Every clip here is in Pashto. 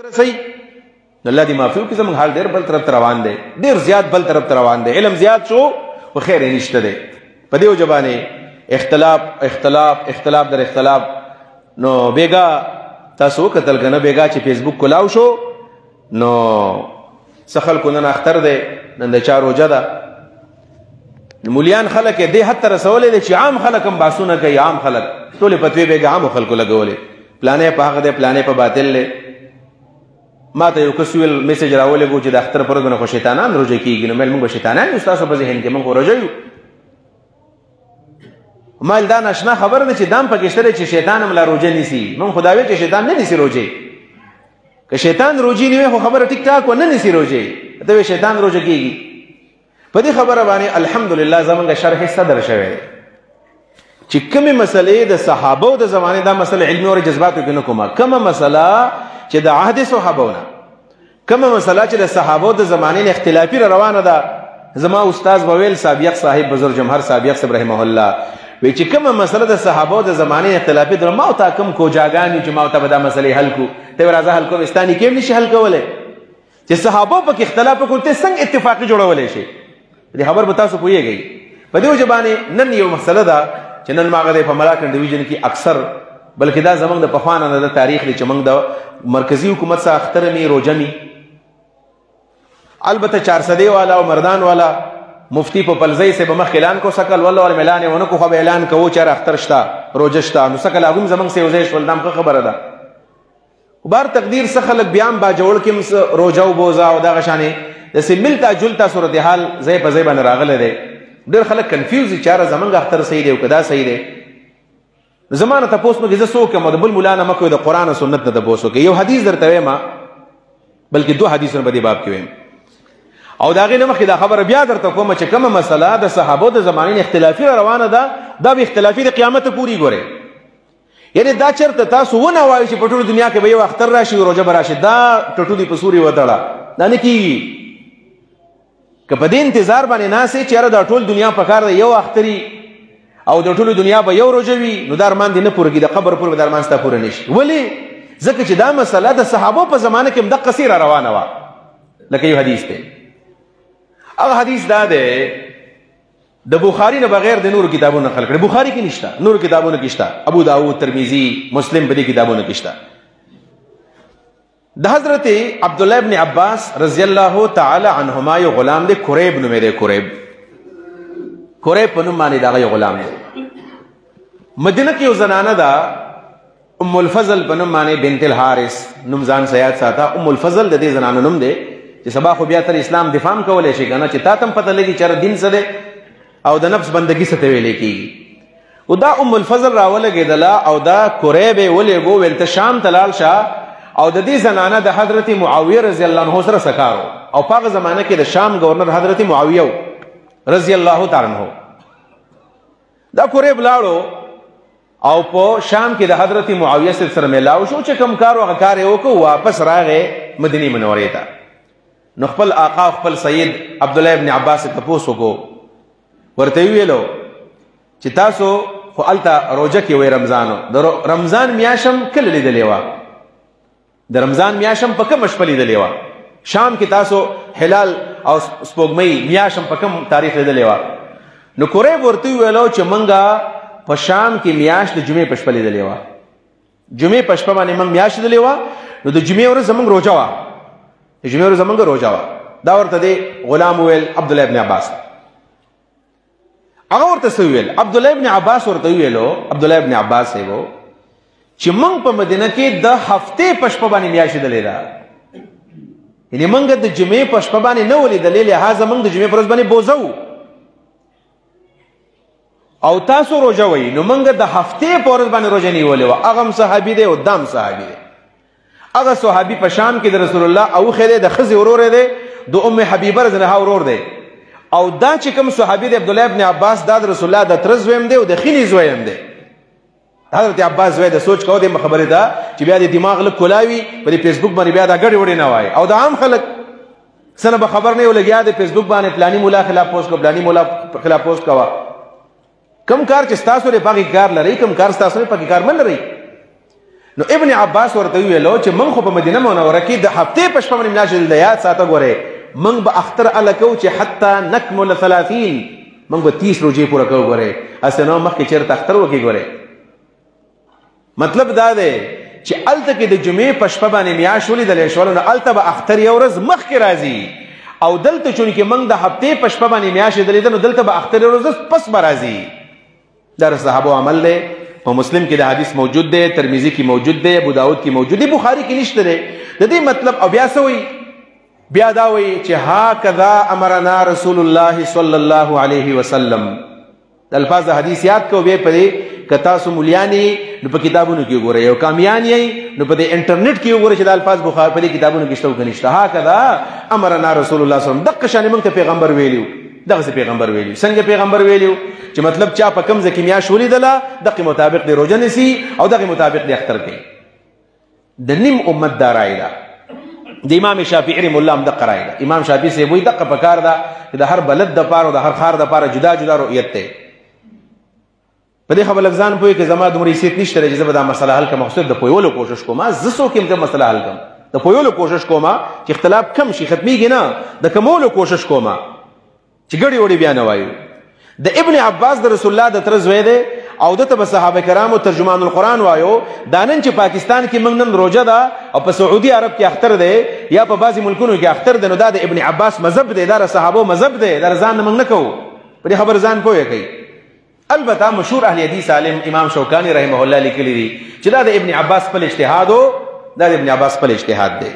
رسي الله دې معافي وکړي زموږ حال ډېر بل طرف ته روان دی ډېر زیات بل طرف ته روان دی علم زیات شو خو خیر یې نشته دی په دې وجه باندې اختلاف در اختلاف نو بیګا تاسو وکتل که نه بیګا چې فیسبوک کلاو شو نو څه خلکو نن اختر دی نن د چا روژه ده مولیان خلک یې دې حد ته رسولی دی چې عام خلک هم بحثونه کوي عام خلک ټولې فتوې بیګا عامو خلکو لګولې پلانې په حق دی پلانې په باطل دی ما ته یو کس ویل میسج راولېږو چې د اختر په ورځ باندې خو شیطانان روژه کېږي نو مېل موږ به شیطانان یو ستاسو په ذهن کې موږ خو روژه یو ما دا ناشنا خبر ده چې دام پکې شته چې شیطان هم لا روژه نیسي موږ خو دا وایو چې شیطان نه نیسي روژې که شیطان روژې نه وي خو خبره ټیک ټاک و نه نیسي روژې ته وایې شیطان روژه کېږي په دې خبره باندې الحمدلله زمونږ شرح صدر شوی دی چې کومې مسلې د صحابو د زمانې دا مسله علمي او جذباتو کې نه کومه کومه مسله چې د عهد صحابو نه کومه مسله چې د صحابو د زمانې اختلافي روانه ده زما استاد بویل سابق صاحب بزرگ جمهر سابق صاحب رحمه الله وی چې کومه مسله د صحابو د زمانې اختلافي ده ما او تا کوم کوجاګانی چې ما او تا به دا مسلې حل کو ته راځه حل کو استانی کې نشي حل کولای چې صحابو په اختلاف وکړي ته څنګه اتفاقی جوړولای شي دې خبر به تاسو پوهیږئ په دې وجه باندې نن یو مسله ده چې نن ماغه په ملاکنډ ډیویژن کې اکثر بلکې دا زمونږ د پخوانه نه د تاریخ دی چې موږ د مرکزی حکومت څخه اختر می روژه می البته 400 والا او مردان والا مفتی په پلزی سے به مخ اعلان کو سکل والله ول اعلان ونه کو خو اعلان کوو چې اختر شتا روژه شتا نو سکل هغه زمونږ سه وزیش ولدم خبره ده بار تقدیر څخه خلک بیان با جوړ کې روژه او بوزا او دا غشانه د سیملتا جلتا صورتحال زې په زې باندې راغله ده ډېر خلک کنفیوز دي چې زمونږ اختر صحیح دی او کدا صحیح دی زمانه تاسو مګ زه سو کوم د بل مولانا مکو د قران او سنت نه تاسو کې یو حدیث درته وایم بلکې دوه حدیثونه په دې باب کې وایم او دا غینه مخې دا خبره بیا درته کوم چې کومه مسله د صحابو د زمانې اختلافي روانه ده دا به اختلافي د قیامت پوری ګوره یعنی دا چرته تاسو ونه وایي چې په ټول دنیا کې به یو اختر راشي او روزه براشي دا ټټو دی په سوري وتاړه دا نه کیږي که په دې انتظار باندې ناسې چې دا ټول دنیا په کار یو اختري او د ټولو دنیا به یو روژه وي نو دا ارمان دې نه پوره کېږي د قبر پورې به دا ارمان ستا پوره نه شي ولې ځکه چې دا مسله د صحابو په زمانه کې همدقه څیره روانه وه لکه یو حدیث دی هغه حدیث دا دی د بخاري نه بغیر د نورو کتابونو نقل کړی بخاري کې نشته نورو کتابونو کې شته ابو داود ترمذی مسلم په دې کتابونو کې شته د حضرت عبدالله ابن عباس رضی الله تعالی عنهما یو غلام دی قریب نومې دی قریب په نوم باندې دغه یو غلام دی مدینه کې یو زنانه ده ام الفضل په نوم باندې بنت الحارث نوم ځان سیاد ساته ام الفضل د دې زنانه نوم دی چې سبا خو بیا تر اسلام دفاع کولای شي کنه چې تا تم پته لګي چې دین څه دی او د نفس بندگی څه ته ویل کېږي او دا ام الفضل راولګېدله او دا قریب یې ولېږو ویل ته شام ته لاړ شه او د دې زنانه د حضرت معاویه رضی الله عنه سره سکارو او په هغه زمانه کې د شام گورنر حضرت معاویه رضی الله تعالی عنہ دا قریب لاړو او په شام کې د حضرت معاویه سره ملاو شو چې کوم کار هغه کار یې وکړو واپس راغې مدینه منورې ته نو خپل آقا خپل سید عبدالله ابن عباس ته تپوس وکړو ورته ویلو چې تاسو خو هلته روژه کې وی رمضانو د رمضان میاشم کله لیدلې وه د رمضان میاشم په کومه شپه لیدلې وه شام کې تاسو هلال او سپوږمۍ میاشم په کوم تاریخ لیدلې وه نو قریب ورته ویلو چې منګه په شام کې میاشت د جمعې په شپه لیدلې وه جمعې په شپه باندې من میاشت لیدلې وه نو د جمعې ورځ زموږ روژه وه د جمعې ورځ زموږ روژه وه دا ورته دی غلام ویل عبدالله ابن عباس هغه ورته څه ویل عبدالله ابن عباس ورته ویلو عبدالله ابن عباس یې چې موږ په مدینه کې د هفتې په شپه باندې میاشت لیدلې ده یعنې موږ د جمعې په شپه باندې نه ولیدلې لهذا موږ د جمعې په ورځ باندې بوزه وو او تاسو روژه وئ نو موږ د هفتې په ورځ باندې روژه نیولې وه هغه هم صحابي دی او دام صحابي دی هغه صحابي په شام کې د رسول الله اوښی دی د ښځې ورور دی د ام حبیبه رضی الله ورور دی او دا چې کوم صحابي دی عبدالله ابن عباس دا د رسول الله د تره زوی دی او د خینې زوی هم دی حضرت عباس زوی د سوچ کوو د خبرې ده چې بیا د دماغ لږ کولاوي په دې فیسبوک باندې بیا دا ګډې وډې نه وایي او د عام خلک څه نه به خبر نه یو لګیا د فیسبوک باندې فلاني مولا خلاف پوسټ کو فلاني مولا خلاف پوسټ کوه کم کار چې ستاسو لري پاکي کار لري کم کار ستاسو لري پاکي کار من لري نو ابن عباس ورته ویلو چې موږ خو په مدینه منوره کې د هفتې په شپه باندې میاشت د یاد ساته ګورې موږ به اختر الکو چې حتی نکمل 30 موږ به 30 روزې پوره کوو ګورې اسنه مخکې چیرته اختر وکي ګورې مطلب دا دی چې الته کې د جمعې په شپه باندې میاشت ولیدل شول نو الته به اختر یو ورځ مخکې راځي او دلته چون کې موږ د هفتې په شپه باندې میاشت ولیدل نو دلته به اختر یو ورځ پس به راځي دا صحابه عمل دی په مسلم کې د حدیث موجود دی ترمذی کې موجود دی ابو داود کې موجود دی بخاری کې نشته دی د دې مطلب او بیا سوی بیا دا وی چې هکذا امرنا رسول الله صلی الله علیه وسلم الفاظ حدیث یاد کو به پدې کتا سو مليانی نو په کتابونو کې وګورئ او کامیانی نو په انټرنیټ کې وګورئ چې د الفاظ بخاری په کتابونو کې شته کنيشته هکذا امرنا رسول الله صلی الله علیه وسلم دغه شان موږ ته پیغمبر ویلو دغه پیغمبر ویلو څنګه پیغمبر ویلو چې مطلب چا په کم ځکه میاشت ولیدله دغه مطابق دی روزه نسی او دغه مطابق دی اختر کوي د نیم امت دا رائے ده د امام شافعی رحم الله هم دغه رائے ده امام شافعی سے وایي دغه پکار ده د هر بلد د پاره او د هر خار د پاره جدا جدا رؤیت ته په دې خبر لفظان پوي کې زما د مریسیت نشته چې زبر دا مسله حل کوم مقصد د پویولو کوشش کوم زسو کې د مسله حل کوم د پویولو کوشش کوم چې اختلاف کم شي ختميږي نه د کمولو کوشش کوم چې ګړي وړي بیا نه وایو د ابن عباس د رسول الله د تر زوی دی او دته صحابه کرامو ترجمان القرآن وایو دانن چې پاکستان کې موږ نن روزه ده او په سعودي عرب کې اختر دی یا په بعضي ملکونو کې اختر دی نو دا د ابن عباس مذهب دی دا صحابه مذهب دی دا ځان موږ نه کوو په دې خبر ځان پوهه کوي البته مشهور اهل حدیث عالم امام شوکانی رحمه الله لیکلی دي چې دا د ابن عباس په اجتهاد او دا د ابن عباس په اجتهاد دی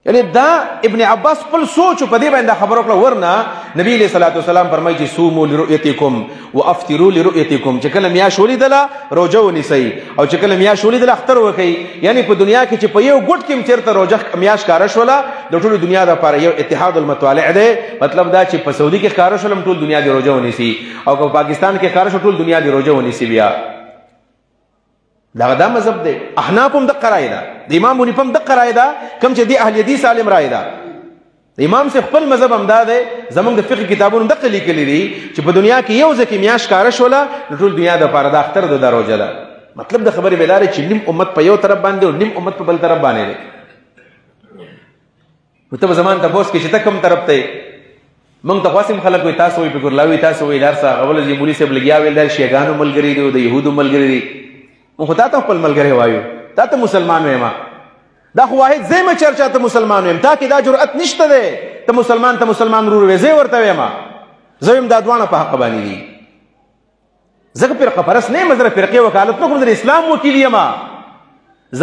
یعنی دا ابن عباس خپل سوچ په دې باندې خبرو کړه ورنه نبی علیہ الصلوۃ والسلام فرمایي چې صوموا لرؤیتکم وافطروا لرؤیتکم چې کله میاشت ولیدله روزه ونیسئ او چې کله میاشت ولیدله اختر وکئ یعنی په دنیا کې چې په یو ګډ کې چیرته روزه میاشت کار شوله د ټول دنیا لپاره یو اتحاد المطالع دی مطلب دا چې په سعودي کې کار شول ټول دنیا دی روزه ونیسي او په پاکستان کې کار شول ټول دنیا دی روزه ونیسي بیا دا مذهب دی احناف هم دغه رائے ده د امام حنیفه هم دغه رائے ده کوم چې د اهل حدیث عالم رائے ده امام سے خپل مذهب هم دا دی زمونږ د فقه کتابونو دغه لیکلي دي چې په دنیا کې یو ځکه میاش کار شوله ټول دنیا د پاره د اختر د روزه ده مطلب د خبرې بدار چې نیم امت په یو طرف باندې او نیم امت په بل طرف باندې ده مته زمان ته پوس کې چې تکم طرف ته موږ ته قاسم خلک وي تاسو وي په ګورلاوي تاسو وي لارسا اول چې مولوی صاحب لګیا ویل د شیګانو ملګری دی او د يهودو ملګری دی مخ ته خپل ملګری وایو ته مسلمان وې ما دا خو واحد زما چرچا ته مسلمان وې تا کې دا جرأت نشته ده ته مسلمان ورور وې زه ورته وې ما زویم دا دوانه په حق باندې دي زګ فرقه پرس نه مزره فرقه وکالت نه کوم د اسلام وکیل یم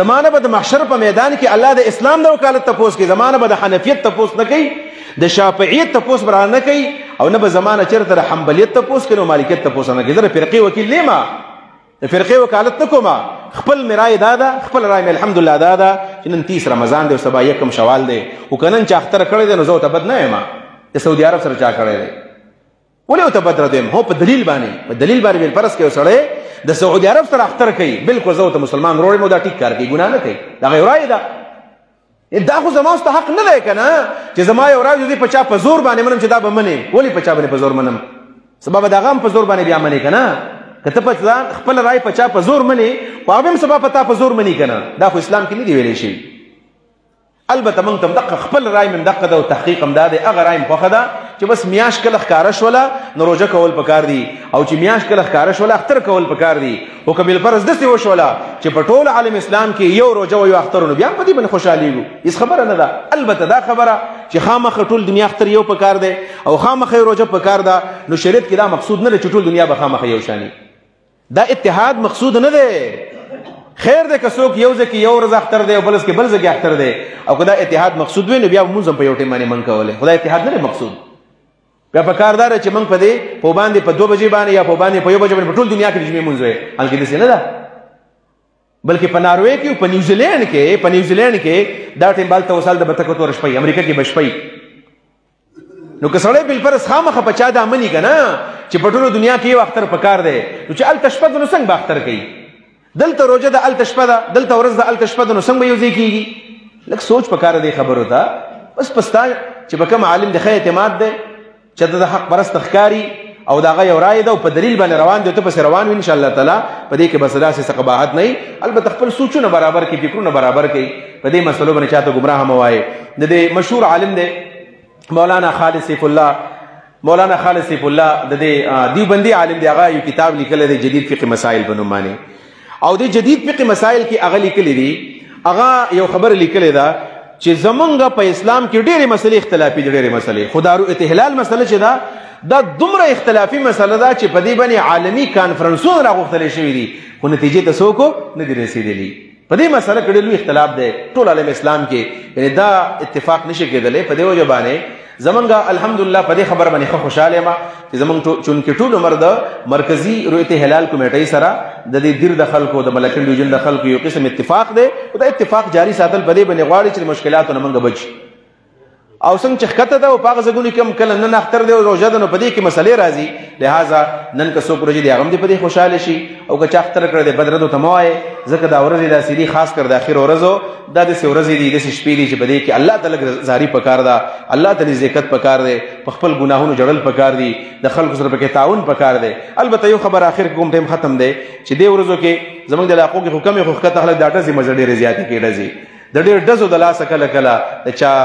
زمانه به د محشر په میدان کې الله د اسلام د وکالت تپوس کې زمانه به د حنفیت تپوس نه کوي د شافعیت تپوس برانه نه کوي او نه به زمانه چرته د حنبلیت تپوس کوي او مالکیت تپوس نه کوي زه فرقه وکیل نیمه فرقه وکالت نکوما خپل مرای دادا خپل رای الحمدلله دادا چې نن 30 رمضان دی او سبا یکم شوال دی او کنن چې اختر کړی دی نو زه ته بد نه یم د سعودي عرب سره چا کړی دی ولې ته بد ردم هو په دلیل باندې ویل پرس کې وسړی د سعودي عرب سره اختر کوي بالکل زه ته مسلمان روړم او دا ټیک کار کوي ګناه نه کوي دا غیر رای ده دا خو زما واست حق نه دی کنه چې زما یو راځي دی په چا په زور باندې منم چې دا به منی ولی په چا باندې په زور منم سبب دا غم په زور باندې بیا منی کنه کته په ځان خپل رائے په چا په زور منی او هغه سبب پتا په زور منی کنه دا خو اسلام کې نه دی ویلې شي البته موږ تم دغه خپل رائے من دغه د تحقیق هم دا دی هغه رائے مخه ده چې بس میاش کله ښکارا شوله نو روزه کول پکار دي او چې میاش کله ښکارا شوله اختر کول پکار دي او کبل فرض دسي وشوله چې په ټول عالم اسلام کې یو روزه او یو اخترونه بیا په دې باندې خوشاليږي هیڅ خبره نه ده البته دا خبره چې خامخ ټول دنیا اختر یو پکار دی او خامخ روزه پکار ده نو شریعت کې دا مقصود نه چې ټول دنیا به خامخ یو شانی دا اتحاد مقصود نه ده خیر ده که څوک یو ځکه یو ورځ اختر دی او بل ځکه بل ځکه اختر دی او کدا اتحاد مقصود وي نو بیا موږ هم په یو ټیم باندې من کوله خدای اتحاد نه مقصود بیا په کاردار چې موږ په دې په باندې په 2 بجې باندې یا په باندې په 1 بجې باندې په ټول دنیا کې د جمعې مونږ وي الکه دې نه ده بلکې په ناروې کې په نیوزیلند کې دا ټیم بال توسل د بتکو تور شپې امریکا کې بشپې نو که سړی بل پر خامخه په چا د عملی کنه چې په ټول دنیا کې یو اختر پکار دی نو چې ال تشبد نو څنګه باختر کوي دلته روزه د ال تشبد دلته ورځ د ال تشبد نو څنګه یو ځای کیږي لکه سوچ پکار دی خبرو ته بس پستا چې په کوم عالم د خیر اعتماد دی چې د حق پرست ښکاری او داغه یو رائے ده او په دلیل باندې روان دي ته پس روان وي ان شاء الله تعالی په دې کې بس داسې قباحت نه البته خپل سوچونه برابر کې فکرونه برابر کې په دې مسلو باندې چاته گمراه مو وایي د دې مشهور عالم دی مولانا خالد سیف الله د دې دیوبندي عالم دی هغه یو کتاب لیکلی دی جدید فقه مسائل په نوم باندې او د جدید فقه مسائل کې هغه لیکلی دی هغه یو خبر لیکلی ده چې زمونږ په اسلام کې ډېرې مسلې اختلافي دي ډېرې مسلې خو دارو اتحلال مسله چې ده دا دومره اختلافي مسله ده چې په دې باندې عالمي کانفرنسونه راغوښتلی شوي دي خو نتیجې ته څوک نه دي رسېدلي په دې مسله کې ډېر لوی اختلاف دی ټول عالم اسلام کې یعنې دا اتفاق نشي کېدلی په دې وجه باندې زمونږ الحمدلله په دې خبره باندې ښه خوشحاله یم چې زمونږ چونکې ټول عمر د مرکزي رؤیت هلال کمیټۍ سره د دې دیر د خلکو د ملکن ډویژن د خلکو یو قسم اتفاق دی او دا اتفاق جاري ساتل په دې باندې غواړي چې مشکلاتو نه موږ بچ او څنګه چې ښکته ده او په هغه ځایونو کې هم کله نن اختر دی او روژه ده نو په دې کې مسلې راځي لهذا نن که څوک روژې دی هغه هم دې په دې خوشحاله شي او که چا اختر کړی دی بد ردو ته مه وایې ځکه دا ورځې داسې دي خاص کر د اخرو ورځو دا داسې ورځې دي داسې شپې دي چې په دې کې الله ته لږ زاري پکار ده الله ته نزدېکت پکار دی په خپل ګناهونو جړل پکار دي د خلکو سره پکې تعاون پکار دی البته یو خبر آخر کې کوم ټایم ختم دی چې دې ورځو کې زموږ د علاقو کې خو کمې خو ښکته خلک دا ډزې مزه ډېرې زیاتې کې ډزې د ډېر ډزو د لاسه کله کله د چا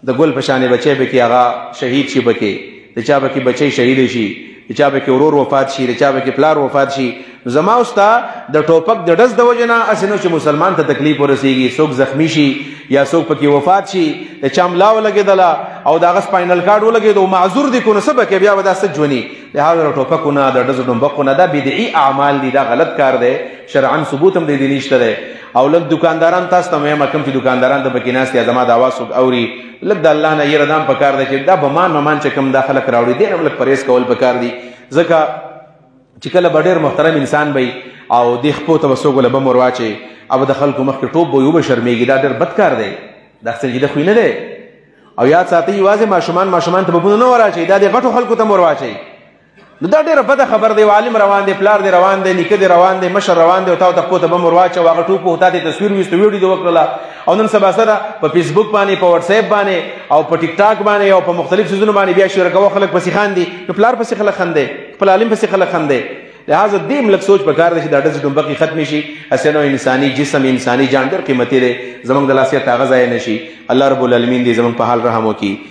د ګل په شانې بچی به کې هغه شهید شي به کې د چا به کې بچی شهید شي د چا به کې ورور وفات شي د چا به کې پلار وفات شي زما او ستا د ټوپک د ډز د وجې نه هسې نو چې مسلمان ته تکلیف ورسېږي څوک زخمی شي یا څوک پکې وفات شي د چا ملا ولګېدله او د هغه سپاینل کارډ ولګېد او معذور دي کو نو څه به کوي بیا به دا څه ژوني لهذا د ټوپکو نه د ډزو ډمبکو نه دا بدعي اعمال دي دا غلط کار دی شرعن ثبوت هم د دې نشته دی او لږ دکانداران تاسو ته وایم کوم چې دکانداران ته پکې ناست دي زما د اواز څوک اوري لږ د الله نه یره دام پکار دی چې دا بمان چې کوم دا خلک راوړي دې هم لږ پرهیز کول پکار دي ځکه چې کله به ډېر محترم انسان وي او دې خپو ته به څوک له بم ور واچوي او د خلکو مخکې ټوپ به یو به شرمېږي دا ډېر بد کار دی دا سنجیده خوی نه دی او یاد ساتئ یوازې ماشومان ته بمونه نه ور اچوي دا د غټو خلکو ته م ور واچوي نو دا ډېره بده خبر دی عالم روان دی پلار دی روان دی نیکه دی روان دی مشر روان دی او تا ته خپو ته بم ور واچو هغه ټوپ و تا دې تصویر ویستو ویډیو دې وکړله او نن سبا سره په فیسبوک باندې په واتس اپ باندې او په ټیک ټاک باندې او په مختلف څیزونو باندې بیا شروع کوه خلک پسې خاندي نو پلار پسې خلک خاندي خپل عالم پسې خلک خاندي لہذا دې لږ سوچ پکار دی چې دا ډزې ډمبکې ختمې شي هسې نو انساني جسم انساني جان ډېر قیمتي دی زموږ د لاسیت هغه ځای نه شي الله رب العالمین دې زموږ په حال رحم وکړي